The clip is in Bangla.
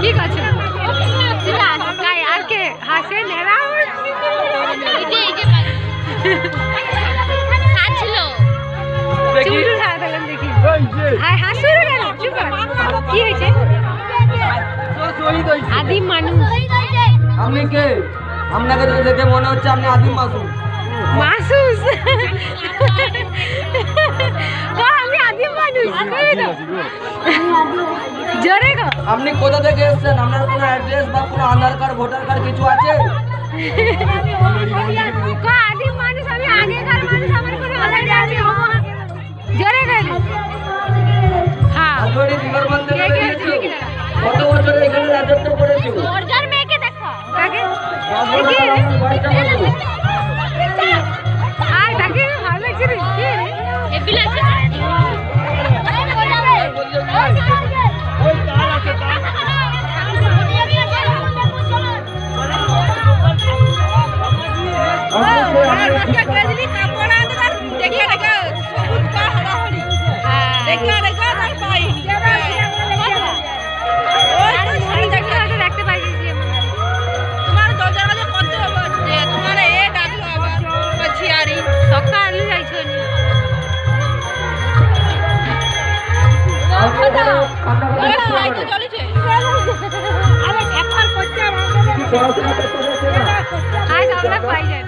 ঠিক আছে আর কে হাসে নেড়া কি হয়েছে আদিম মানুষ আপনি কে? আপনাকে দেখে মনে হচ্ছে আপনি আদিম মাসুস। মাসুস আমি আদিম মানুষ জোরে গো। আপনি কোথা থেকে এসেছেন? আপনার কোনো অ্যাড্রেস বা কোনো আধার কার্ড ভোটার কার্ড কিছু আছে? আদিম মানুষ আমি আগেকার মানুষ আমার কোনো আধার কার্ড আছে জোরে গো। হ্যাঁ কত বছর এখানে রাজত্ব করেছিল? ওরজার মেয়েকে দেখো কাকে আর তাকে ভালো লাগছে রে কি হেভি লাগছে ওই তাল আছে তাল দেখতে পাইছি তোমার দরজার কাছে কত তোমার এ ডাকলো আবার ছিয়ারি সকালে যাইছো নি চলেছে আরে এখন করছে আমরা পাই যান